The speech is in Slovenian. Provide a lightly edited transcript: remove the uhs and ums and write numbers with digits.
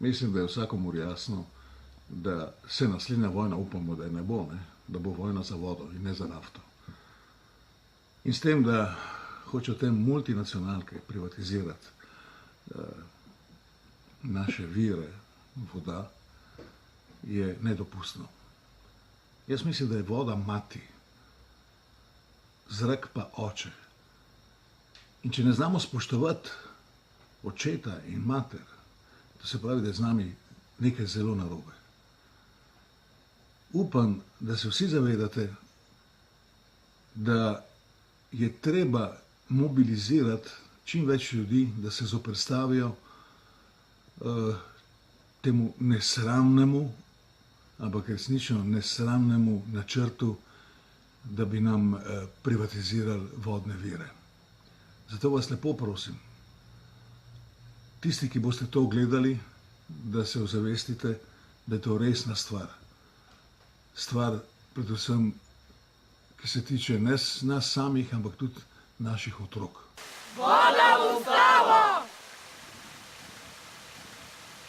Mislim, da je vsakomur jasno, da se naslednja vojna, upamo, da je ne bo, da bo vojna za vodo in ne za nafto. In s tem, da hočejo te multinacionalke privatizirati naše vire voda, je nedopustno. Jaz mislim, da je voda mati, zrak pa oče. In če ne znamo spoštovati očeta in mater, to se pravi, da je z nami nekaj zelo narobe. Upam, da se vsi zavedate, da je treba mobilizirati čim več ljudi, da se zoperstavijo temu nesramnemu, ampak resnično nesramnemu načrtu, da bi nam privatizirali vodne vire. Zato vas lepo prosim, tisti, ki boste to gledali, da se ozavestite, da je to resna stvar. Stvar predvsem, ki se tiče nas samih, ampak tudi naših otrok. Voda v